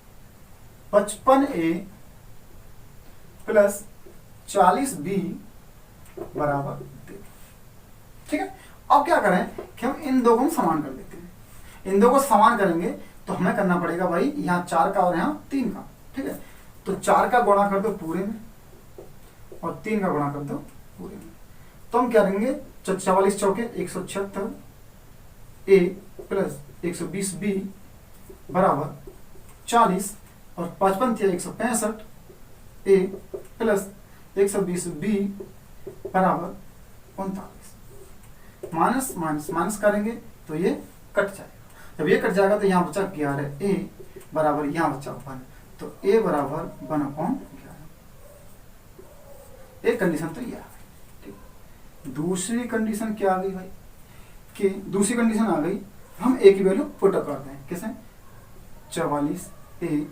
55a प्लस 40b बराबर 13, ठीक है। अब क्या करें कि हम इन दो को समान कर देते हैं। इन दो को समान करेंगे तो हमें करना पड़ेगा भाई यहाँ 4 का और यहाँ 3 का, ठीक है। तो 4 का गुणा कर दो पूरे में और 3 का गुणा कर दो पूरे में, तो हम क्या करेंगे 44 चौके 176 ए प्लस 120 बी बराबर 40 और 55 थे 165 ए प्लस 120 बी बराबर 39। माइनस माइनस माइनस करेंगे तो ये कट जाएगा, जब ये कट जाएगा तो यहाँ बचा 11 ए बराबर यहाँ बचा 1, तो ए बराबर 1/11। एक कंडीशन तो यह है, ठीक। दूसरी कंडीशन क्या आ गई भाई, कि दूसरी कंडीशन आ गई हम ए की वैल्यू पुट कर दें, कैसे 44 ए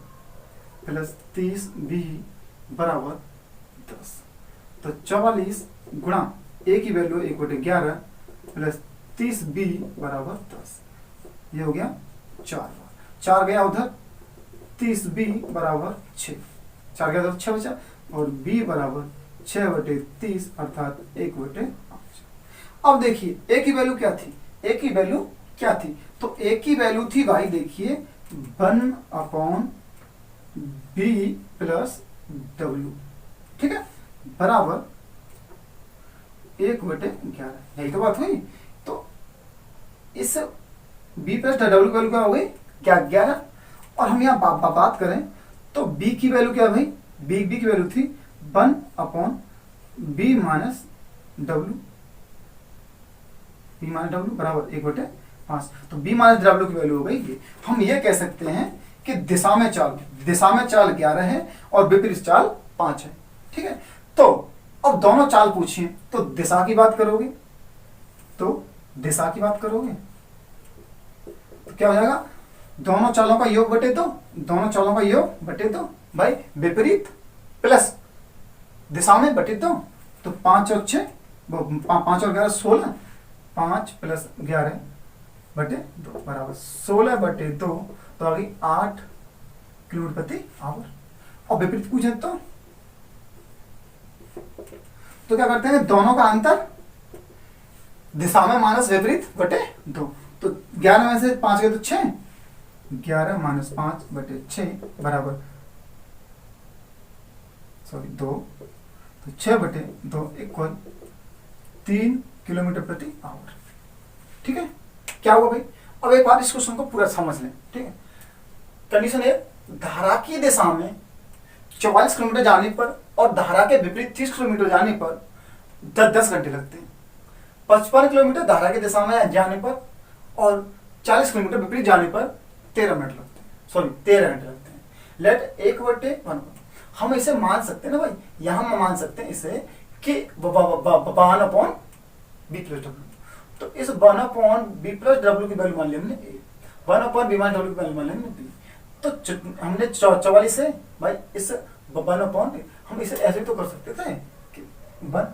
प्लस 30 बी बराबर 10, तो 44 गुणा ए की वैल्यू 1/11 प्लस 30 बी बराबर 10, ये हो गया 4 गया उधर, 30 बी बराबर 6, 4 गया उधर 6 बचा, और बी बराबर 6/30 अर्थात 1/5। अब देखिए ए की वैल्यू क्या थी, ए की वैल्यू क्या थी, तो ए की वैल्यू थी भाई देखिए 1/b+w, ठीक है, बराबर 1/11, यही तो बात हुई। तो इस b+w की वैल्यू क्या हो गई, क्या 11, और हम यहाँ बात करें तो b की वैल्यू क्या है भाई, b की वैल्यू थी 1/b-w, b-w बराबर 1/5, तो b-w की वैल्यू हो गई ये। हम ये कह सकते हैं कि दिशा में चाल 11 है और विपरीत चाल 5 है, ठीक है। तो अब दोनों चाल पूछिए तो दिशा की बात करोगे, तो दिशा की बात करोगे तो क्या हो जाएगा, दोनों चालों का योग बटे दो, दोनों चालों का योग बटे दो भाई, विपरीत प्लस दिशा में बटे दो, तो 5 और 6 5 और 11 16, 5 प्लस 11 बटे 2 बराबर 16/2, तो आ गई 8 किलोमीटर प्रति आवर। और विपरीत पूछे तो क्या करते हैं, दोनों का अंतर दिशा में माइनस विपरीत बटे 2, तो 11 में से 5 गए तो 6, 11 - 5/6 बराबर 2, तो 6/2 इक्वल 3 किलोमीटर प्रति आवर, ठीक है। क्या हुआ भाई, अब एक बार इस क्वेश्चन को पूरा समझ लें, ठीक है। कंडीशन ए, धारा की दिशा में 44 किलोमीटर जाने पर और धारा के विपरीत 30 किलोमीटर जाने पर 10 घंटे लगते हैं। 55 किलोमीटर धारा की दिशा में जाने पर और 40 किलोमीटर विपरीत जाने पर 13 मिनट लगते हैं, सॉरी 13 घंटे लगते हैं। लेट 1/1, हम इसे मान सकते हैं ना भाई, यहां हम मान सकते हैं इसे कि 1/b+w, तो इस 1/b+w की वैल्यू मान ली हमने a, 1/b-w की वैल्यू मान ली हमने b, तो हमने 44 से भाई इस 1/, हम इसे ऐसे तो कर सकते थे कि 1,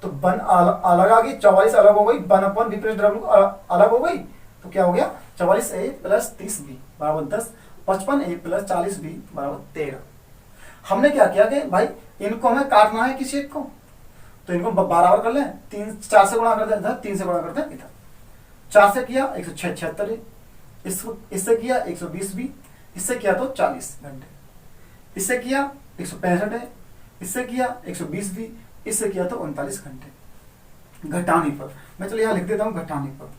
तो 1 अलग आ गई, 44 अलग हो गई, 1/b+w अलग हो गई, तो क्या हो गया 44a प्लस 30b बराबर 10, 55a प्लस 40b बराबर 13। हमने क्या किया कि भाई इनको हमें काटना है किसी एक को, तो इनको बराबर कर लें, 4 से गुणा कर दें, इधर 3 से गुणा करते हैं, इधर 4 से किया 176 है, इससे किया 120 भी, इससे किया तो 40 घंटे, इससे किया 165 है, इससे किया 120 भी, इससे किया तो 39 घंटे। घटाने पर मैं चलो यहाँ लिख देता हूँ, घटाने पर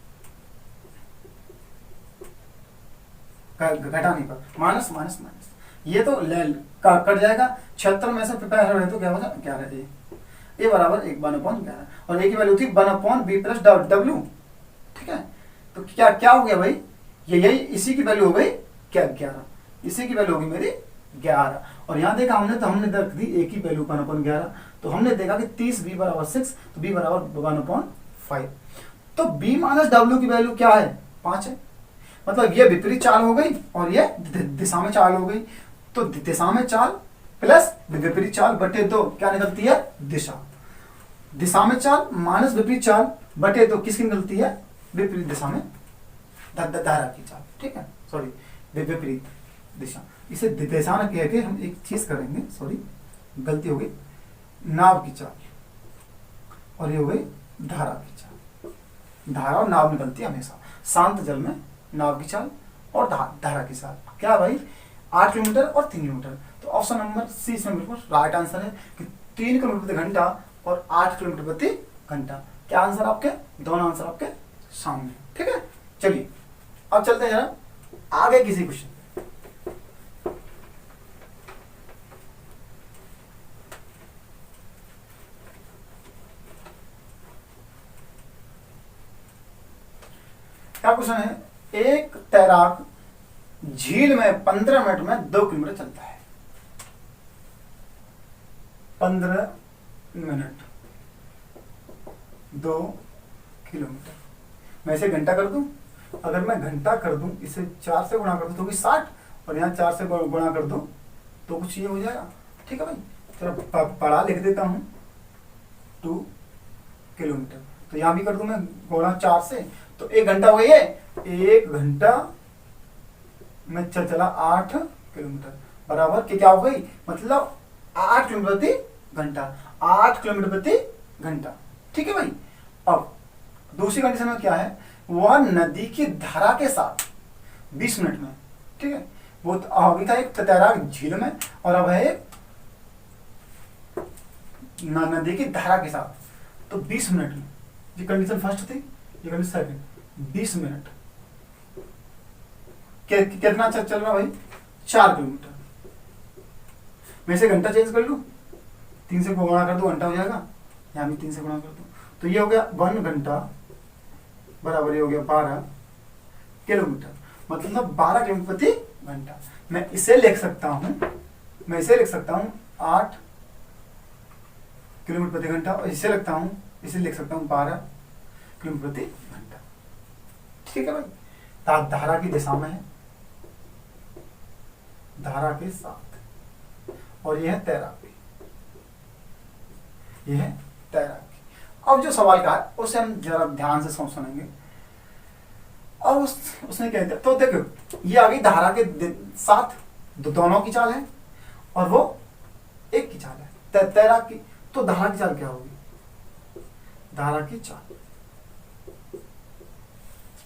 माइनस माइनस माइनस, ये तो कट जाएगा, 76 में से 65 है तो क्या होगा 11 ए बराबर 1/11, और ए की वैल्यू थी 1/b+w, ठीक है। तो क्या क्या हो गया भाई, ये यही इसी की वैल्यू हो गई क्या 11, इसी की वैल्यू होगी मेरी 11। और यहाँ देखा हमने, तो हमने रख दी एक ही वैल्यू 1/11। तो हमने देखा कि 30 b बराबर 6, तो b बराबर 1/5। तो b माइनस डब्ल्यू की वैल्यू क्या है? 5 है। मतलब ये विपरीत चाल हो गई और ये दिशा में चाल हो गई। तो दिशा में चाल प्लस विपरीत चाल बटे 2 क्या निकलती है? दिशा। दिशा में चाल माइनस विपरीत चाल बटे 2 किसकी निकलती है? विपरीत दिशा में धारा की चाल। ठीक है, सॉरी विपरीत दिशा। इसे दिशा में कह के हम एक चीज करेंगे, सॉरी गलती हो गई, नाव की चाल, और ये हो गई धारा की चाल। धारा और नाव निकलती है हमेशा। शांत जल में नाव की चाल और धारा की चाल क्या भाई? 8 किलोमीटर और 3 किलोमीटर। तो ऑप्शन नंबर सी इसमें बिल्कुल राइट आंसर है कि 3 किलोमीटर प्रति घंटा और 8 किलोमीटर प्रति घंटा। क्या आंसर आपके? दोनों आंसर आपके सामने। ठीक है, चलिए अब चलते हैं जरा आगे किसी क्वेश्चन। क्या क्वेश्चन है? एक तैराक झील में 15 मिनट में 2 किलोमीटर चलता है। 15 मिनट 2 किलोमीटर। मैं इसे घंटा कर दूं। अगर मैं घंटा कर दूं, इसे 4 से गुणा कर दूं तो भी 60, और यहाँ 4 से गुणा कर दूं तो कुछ ये हो जाएगा। ठीक है भाई, चलो पढ़ा लिख देता हूं 2 किलोमीटर। तो यहाँ भी कर दूं मैं गुणा 4 से, तो 1 घंटा हो गया। 1 घंटा में चला 8 किलोमीटर बराबर कि क्या हो गई? मतलब 8 किलोमीटर प्रति घंटा। 8 किलोमीटर प्रति घंटा। ठीक है भाई। अब दूसरी कंडीशन में क्या है? वह नदी की धारा के साथ 20 मिनट में, ठीक है, वो अभी था एक तैराक झील में, और अब है नदी की धारा के साथ, तो 20 मिनट में। ये कंडीशन फर्स्ट थी, ये कंडीशन सेकंड। 20 मिनट कितना चल रहा भाई? 4 किलोमीटर। मैं इसे घंटा चेंज कर लूं, 3 से गुणा कर दो घंटा हो जाएगा, यहाँ भी 3 से गुणा कर दो, तो ये हो गया 1 घंटा बराबर ये हो गया 12 किलोमीटर। मतलब 12 किलोमीटर प्रति घंटा। मैं इसे लिख सकता हूं, 8 किलोमीटर प्रति घंटा, और इसे लिख सकता हूं 12 किलोमीटर प्रति घंटा। ठीक है भाई। धारा की दिशा में है, धारा के साथ, और यह है तैराकी, यह है तैराकी। अब जो सवाल का है उसे हम जरा ध्यान से सुनेंगे। अब उसने क्या दिया, तो देखो ये आ गई धारा के साथ, दोनों की चाल है, और वो एक की चाल है तैराकी। तो धारा की चाल क्या होगी? धारा की चाल,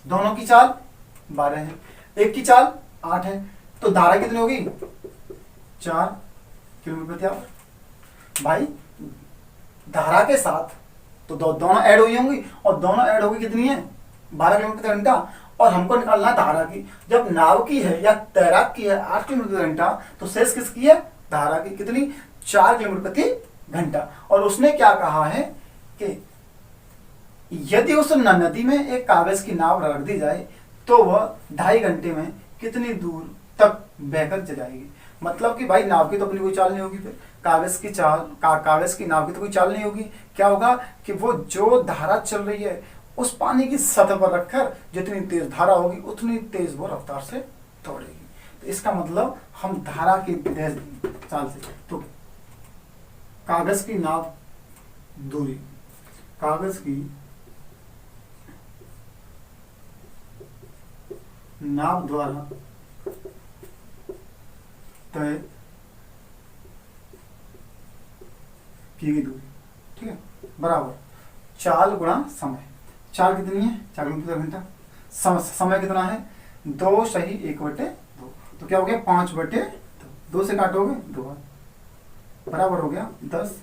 दोनों की चाल 12 है, एक की चाल 8 है, तो धारा कितनी होगी? 4 किलोमीटर प्रति आवर। भाई धारा के साथ तो दोनों ऐड हुई होंगी, और दोनों ऐड होगी कितनी है? 12 किलोमीटर प्रति घंटा। और हमको निकालना है धारा की। जब नाव की है या तैराक की है 8 किलोमीटर प्रति घंटा, तो शेष किसकी है? धारा की। कितनी? 4 किलोमीटर प्रति घंटा। और उसने क्या कहा है कि यदि उस नदी में एक कागज की नाव रख दी जाए तो वह 2.5 घंटे में कितनी दूर तक बहकर जाएगी। मतलब कि भाई नाव की तो अपनी कोई चाल नहीं होगी, फिर कागज की नाव की तो कोई चाल नहीं होगी। क्या होगा कि वो जो धारा चल रही है उस पानी की सतह पर रखकर जितनी तेज धारा होगी उतनी तेज वो रफ्तार से दौड़ेगी। तो इसका मतलब हम धारा की चाल से, तो कागज की नाव दूरी, कागज की नाव द्वारा तय की गई दूरी, ठीक है, बराबर चाल गुणा समय। चाल कितनी है? 4 किलोमीटर घंटा। समय कितना है? 2 सही 1/2, तो क्या हो गया? 5/2। 2 से काटोगे 2 बराबर हो गया 10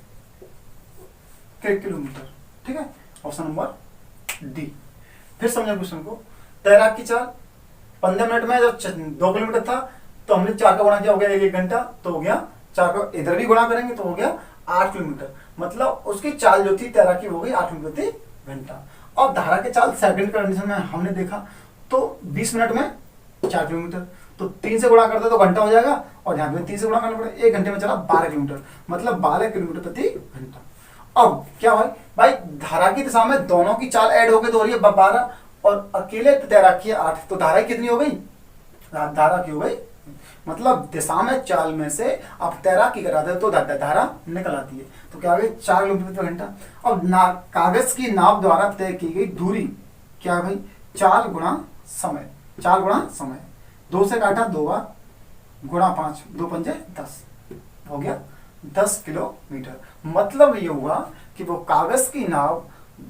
किलोमीटर। ठीक है, ऑप्शन नंबर डी। फिर समझो क्वेश्चन को। तैराक की चाल 15 मिनट में जब 2 किलोमीटर था तो हमने 4 का गुणा किया, हो गया 1 घंटा, तो हो गया 4 का इधर भी गुणा करेंगे तो हो गया 8 किलोमीटर। मतलब उसकी चाल जो थी तैराकी हो गई 8 किलोमीटर प्रति घंटा। और धारा के चाल सेकंड कंडीशन में हमने देखा तो 20 मिनट में 4 किलोमीटर, तो 3 से गुणा कर दो तो घंटा हो जाएगा, और यहाँ पे 3 से गुणा करना पड़ेगा। 1 घंटे में चला 12 किलोमीटर, मतलब 12 किलोमीटर प्रति घंटा। अब क्या भाई भाई धारा की दिशा में दोनों की चाल ऐड होकर तो हो रही है 12, और अकेले तैराकी 8, तो धारा कितनी हो गई, धारा की हो गई, मतलब दिशा में चाल में से आप तैराकी कराते हो तो धारा निकल आती है। तो क्या हो गई 4 किलोमीटर प्रति घंटा। अब कागज की नाव द्वारा तय की गई दूरी क्या है भाई, चाल गुणा समय, चाल गुणा समय। 2 से काटा 2 बार, गुणा 5, 2 पंजे 10, हो गया 10 किलोमीटर। मतलब ये हुआ कि वो कागज की नाव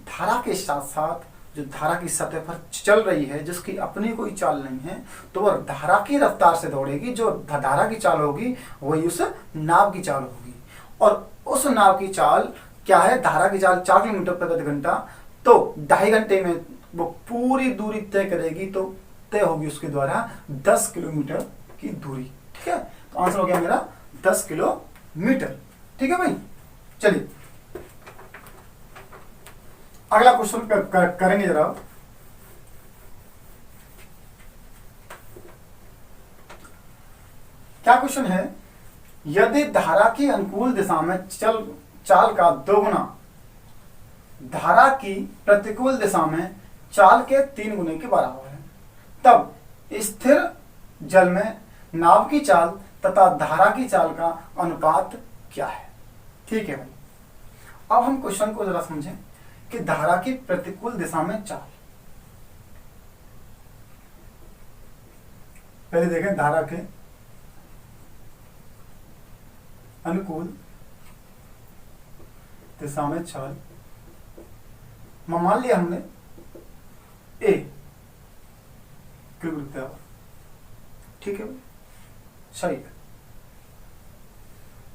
धारा के साथ साथ जो धारा की सतह पर चल रही है, जिसकी अपनी कोई चाल नहीं है, तो वह धारा की रफ्तार से दौड़ेगी। जो धारा की चाल होगी वही उस नाव की चाल होगी, और उस नाव की चाल क्या है, धारा की चाल 4 किलोमीटर प्रति घंटा, तो 2.5 घंटे में वो पूरी दूरी तय करेगी, तो तय होगी उसके द्वारा 10 किलोमीटर की दूरी। ठीक है, तो आंसर हो गया मेरा 10 किलोमीटर। ठीक है भाई, चलिए अगला क्वेश्चन करेंगे जरा। क्या क्वेश्चन है, यदि धारा की अनुकूल दिशा में चाल का दोगुना धारा की प्रतिकूल दिशा में चाल के 3 गुने के बराबर है, तब स्थिर जल में नाव की चाल तथा धारा की चाल का अनुपात क्या है। ठीक है भाई, अब हम क्वेश्चन को जरा समझें कि धारा की प्रतिकूल दिशा में चाल, पहले देखें धारा के अनुकूल दिशा में चाल। मान लिया हमने ए किलोमीटर, ठीक है भाई, सही है।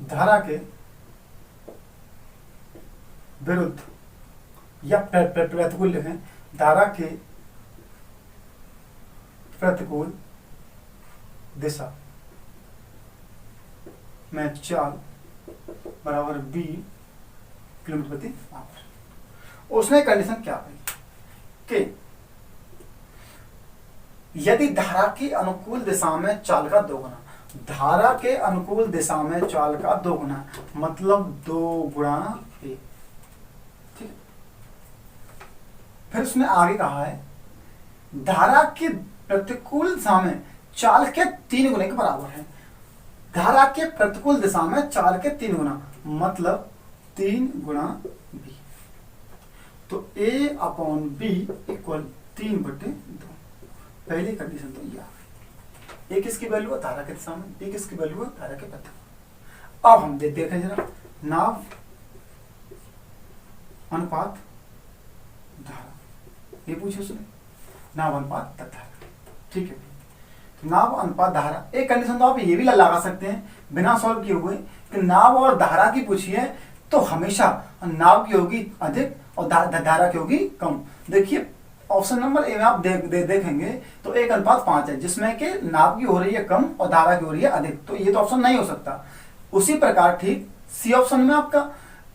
धारा के विरुद्ध या प्रतिकूल लिखें, धारा के प्रतिकूल दिशा में चाल बराबर 20 किलोमीटर प्रति आवर। उसने कंडीशन क्या है कि यदि धारा की अनुकूल दिशा में चाल का दोगुना, धारा के अनुकूल दिशा में चाल का दोगुना मतलब 2 गुणा 1। ठीक है, फिर उसने आगे कहा है धारा की प्रतिकूल दिशा में चाल के 3 गुने के बराबर है। धारा के प्रतिकूल दिशा में चाल के 3 गुना मतलब 3 गुणा बी, तो ए अपॉन बी इक्वल 3/2। पहली कंडीशन तो यह है। ए किसकी वैल्यू है, धारा के दिशा में, बी किसकी वैल्यू है, धारा के प्रतिकूल। अब हम देखें जरा नाव अनुपात धारा, ये पूछे उसने, नाव अनुपात धारा। ठीक है, नाव अनुपात धारा। एक कंडीशन तो आप ये भी लगा सकते हैं बिना सॉल्व किए हुए कि नाव और धारा की पूछिए तो हमेशा नाव की होगी अधिक और धारा की होगी कम। देखिए ऑप्शन नंबर ए में आप देखेंगे तो 1:5 है, जिसमें कि नाव की हो रही है कम और धारा की हो रही है अधिक, तो ये तो ऑप्शन नहीं हो सकता। उसी प्रकार ठीक सी ऑप्शन में आपका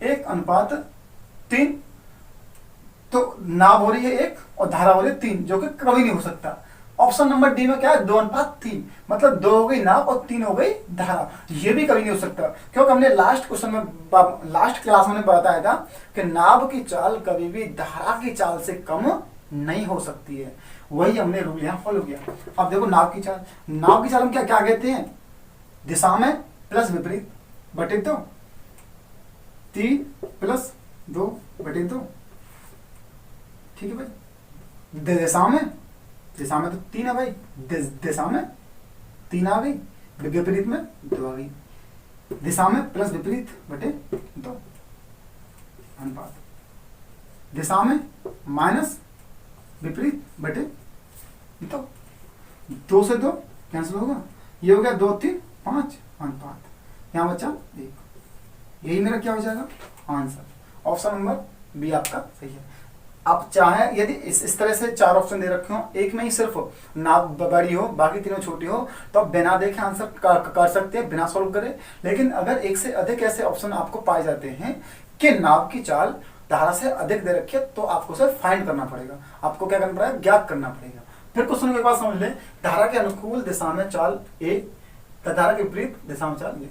1:3, तो नाव हो रही है 1 और धारा हो रही है 3, जो कि कभी नहीं हो सकता। ऑप्शन नंबर डी में क्या है, 2:3, मतलब 2 हो गई नाव और 3 हो गई धारा, ये भी कभी नहीं हो सकता, क्योंकि हमने लास्ट क्वेश्चन में, लास्ट क्लास में बताया था कि नाव की चाल कभी भी धारा की चाल से कम नहीं हो सकती है। वही हमने रूल यहाँ फॉलो किया। अब देखो नाव की चाल, नाव की चाल हम क्या क्या कहते हैं, दिशा में प्लस विपरीत बटे 2, 3 + 2 बटे 2। ठीक है भाई, दिशा में तो 3 है भाई, दिशा में 3 आ गई, विपरीत में 2 आ गई, दिशा में प्लस विपरीत बटे 2 अनुपात, दिशा में माइनस विपरीत बटे 2, 2 से 2 कैंसिल होगा, ये हो गया 2, 3, 5 अनुपात, यहाँ बचा 1। यही मेरा क्या हो जाएगा आंसर। ऑप्शन नंबर बी आपका सही है। आप चाहे यदि इस तरह से 4 ऑप्शन दे रखे हो, एक में ही सिर्फ नाव बड़ी हो बाकी तीनों छोटी हो, तो आप बिना देखे आंसर कर सकते हैं, बिना सॉल्व करे। लेकिन अगर एक से अधिक ऐसे ऑप्शन आपको पाए जाते हैं कि नाव की चाल धारा से अधिक दे रखी है, तो आपको उसे फाइंड करना पड़ेगा, आपको क्या करना पड़ेगा, ज्ञात करना पड़ेगा। फिर क्वेश्चन के बाद समझ लें, धारा के अनुकूल दिशा में चाल ए, धारा के विपरीत दिशा में चाल बी।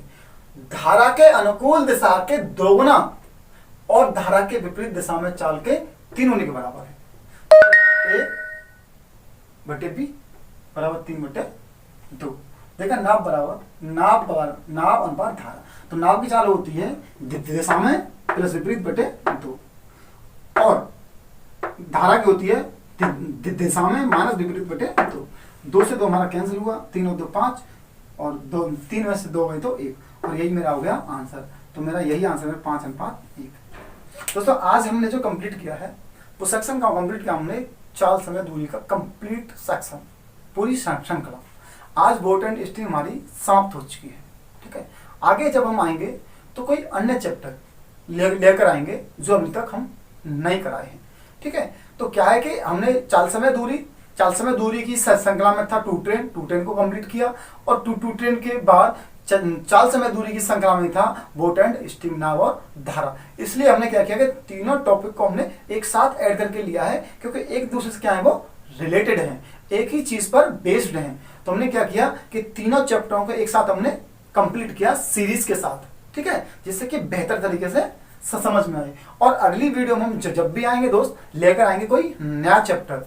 धारा के अनुकूल दिशा के दोगुना और धारा के विपरीत दिशा में चाल के 3 होने के बराबर है। ए बटे बी बराबर 3/2। देखा, नाप अनुपात धारा, तो नाप की चाल होती है दिशा में प्लस विपरीत बटे 2, और धारा की होती है दिशा में माइनस विपरीत बटे 2। 2 से 2 हमारा कैंसिल हुआ, 3 और 2 5, और 3 में से 2 गए तो 1, और यही मेरा हो गया आंसर। तो मेरा यही आंसर है 5:1। दोस्तों आज हमने जो कंप्लीट किया है वो सेक्शन का कंप्लीट किया हमने, चाल समय दूरी का कंप्लीट सेक्शन, पूरी श्रृंखला। आज बोट एंड स्ट्रिंग हमारी समाप्त हो चुकी है। ठीक है, आगे जब हम आएंगे तो कोई अन्य चैप्टर लेकर आएंगे जो अभी तक हम नहीं कराए हैं। ठीक है, तो क्या है कि हमने चाल समय दूरी की श्रृंखला में था टू ट्रेन को कंप्लीट किया, और टू ट्रेन के बाद चाल समय दूरी की श्रृंखला में था बोट एंड स्ट्रिंग, नाव और धारा। इसलिए हमने क्या किया कि तीनों टॉपिक को हमने एक साथ ऐड करके लिया है, क्योंकि एक दूसरे से क्या है, वो रिलेटेड हैं, एक ही चीज पर बेस्ड हैं। तो हमने क्या किया कि तीनों चैप्टरों को एक साथ हमने कंप्लीट किया सीरीज के साथ। ठीक है, जिससे कि बेहतर तरीके से समझ में आए। और अगली वीडियो में हम जब भी आएंगे दोस्त, लेकर आएंगे कोई नया चैप्टर।